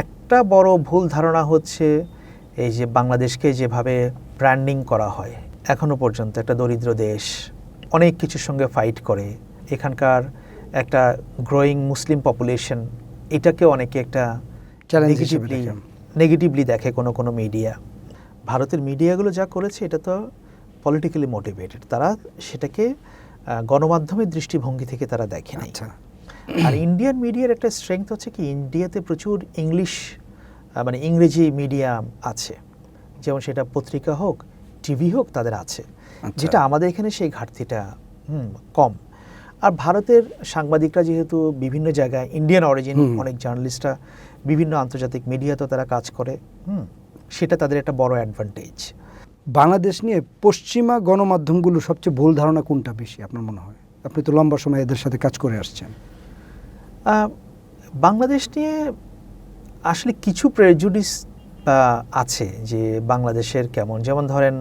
একটা বড় ভুল ধারণা হচ্ছে এই যে বাংলাদেশকে যেভাবে ব্র্যান্ডিং করা হয়, এখনো পর্যন্ত একটা দরিদ্র দেশ, অনেক কিছুর সঙ্গে ফাইট করে, এখানকার একটা গ্রোয়িং মুসলিম পপুলেশন, এটাকে অনেকে একটা নেগেটিভলি দেখে কোনো মিডিয়া। ভারতের মিডিয়াগুলো যা করেছে এটা তো পলিটিক্যালি মোটিভেটেড, তারা সেটাকে গণমাধ্যমের দৃষ্টিভঙ্গি থেকে তারা দেখে নাই। আর ইন্ডিয়ান মিডিয়ার একটা স্ট্রেংথ হচ্ছে কি, ইন্ডিয়াতে প্রচুর মানে ইংরেজি মিডিয়াম আছে, যেমন সেটা পত্রিকা হোক, টিভি হোক, তাদের আছে, যেটা আমাদের এখানে সেই ঘাটতিটা কম। আর ভারতের সাংবাদিকরা যেহেতু বিভিন্ন জায়গায় ইন্ডিয়ান অরিজিন, অনেক জার্নালিস্টরা বিভিন্ন আন্তর্জাতিক মিডিয়াতেও তারা কাজ করে, সেটা তাদের একটা বড় অ্যাডভান্টেজ। বাংলাদেশ নিয়ে পশ্চিমা গণমাধ্যমগুলো সবচেয়ে ভুল ধারণা কোনটা বেশি আপনার মনে হয়? আপনি তো লম্বা সময় এদের সাথে কাজ করে আসছেন। বাংলাদেশ নিয়ে আসলে কিছু প্রেজুডিস আছে যে বাংলাদেশের কেমন, যেমন ধরেন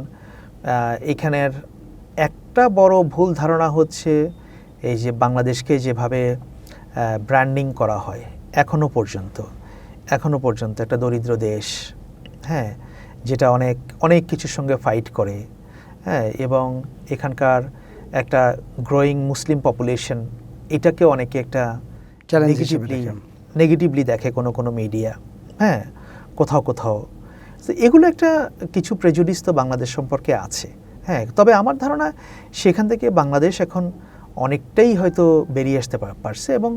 এখানের একটা বড় ভুল ধারণা হচ্ছে এই যে বাংলাদেশকে যেভাবে ব্র্যান্ডিং করা হয় এখনো পর্যন্ত একটা দরিদ্র দেশ, হ্যাঁ, যেটা অনেক কিছুর সঙ্গে ফাইট করে, হ্যাঁ, এবং এখানকার একটা গ্রোয়িং মুসলিম পপুলেশন, এটাকে অনেকে একটা নেগেটিভলি দেখে কোনো মিডিয়া, হ্যাঁ, কোথাও তো এগুলো একটা কিছু প্রেজুডিস তো বাংলাদেশ সম্পর্কে আছে, হ্যাঁ। তবে আমার ধারণা সেখান থেকে বাংলাদেশ এখন অনেকটাই হয়তো বেরিয়ে আসতে পারছে, এবং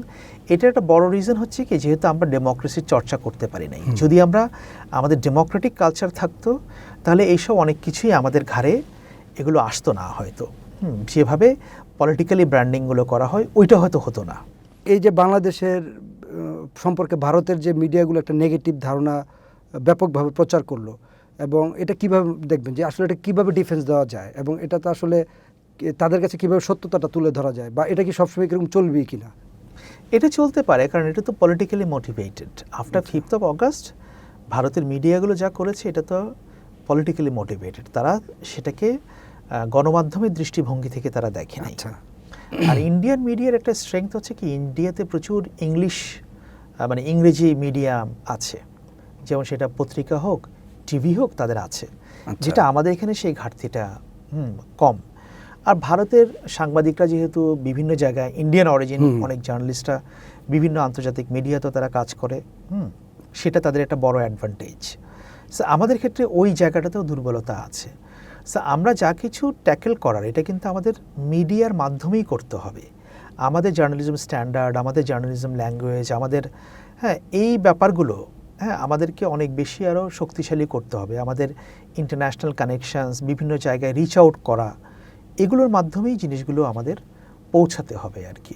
এটা একটা বড় রিজন হচ্ছে কি, যেহেতু আমরা ডেমোক্রেসির চর্চা করতে পারি নাই। যদি আমাদের ডেমোক্রেটিক কালচার থাকতো, তাহলে এইসব অনেক কিছুই আমাদের ঘাড়ে এগুলো আসতো না হয়তো, যেভাবে পলিটিক্যালি ব্র্যান্ডিংগুলো করা হয় ওইটা হয়তো হতো না। এই যে বাংলাদেশের সম্পর্কে ভারতের যে মিডিয়াগুলো একটা নেগেটিভ ধারণা ব্যাপকভাবে প্রচার করলো, এবং এটা কিভাবে দেখবেন যে আসলে এটা কিভাবে ডিফেন্স দেওয়া যায়, এবং এটা তো আসলে তাদের কাছে কিভাবে সত্যতাটা তুলে ধরা যায়, বা এটা কি সবসময় কিরকম চলবেই কিনা? এটা চলতে পারে, কারণ এটা তো politically motivated. After 5th of August ভারতের মিডিয়াগুলো যা করেছে এটা তো পলিটিক্যালি মোটিভেটেড, তারা সেটাকে গণমাধ্যমের দৃষ্টিভঙ্গি থেকে তারা দেখে নাই। আর ইন্ডিয়ান মিডিয়ার একটা স্ট্রেংথ হচ্ছে কি, ইন্ডিয়াতে প্রচুর মানে ইংরেজি মিডিয়াম আছে, যেমন সেটা পত্রিকা হোক, টিভি হোক, তাদের আছে, যেটা আমাদের এখানে সেই ঘাটতিটা কম। আর ভারতের সাংবাদিকরা যেহেতু বিভিন্ন জায়গায় ইন্ডিয়ান অরিজিন, অনেক জার্নালিস্টরা বিভিন্ন আন্তর্জাতিক মিডিয়াতেও তারা কাজ করে, সেটা তাদের একটা বড় অ্যাডভান্টেজ। সো আমাদের ক্ষেত্রে ওই জায়গাটাতেও দুর্বলতা আছে। সো আমরা যা কিছু ট্যাকেল করার, এটা কিন্তু আমাদের মিডিয়ার মাধ্যমেই করতে হবে। আমাদের জার্নালিজম স্ট্যান্ডার্ড, আমাদের জার্নালিজম ল্যাঙ্গুয়েজ, আমাদের, হ্যাঁ, এই ব্যাপারগুলো, হ্যাঁ, আমাদেরকে অনেক বেশি আরও শক্তিশালী করতে হবে। আমাদের ইন্টারন্যাশনাল কানেকশানস, বিভিন্ন জায়গায় রিচ আউট করা, এগুলোর মাধ্যমেই জিনিসগুলো আমাদের পৌঁছাতে হবে আর কি।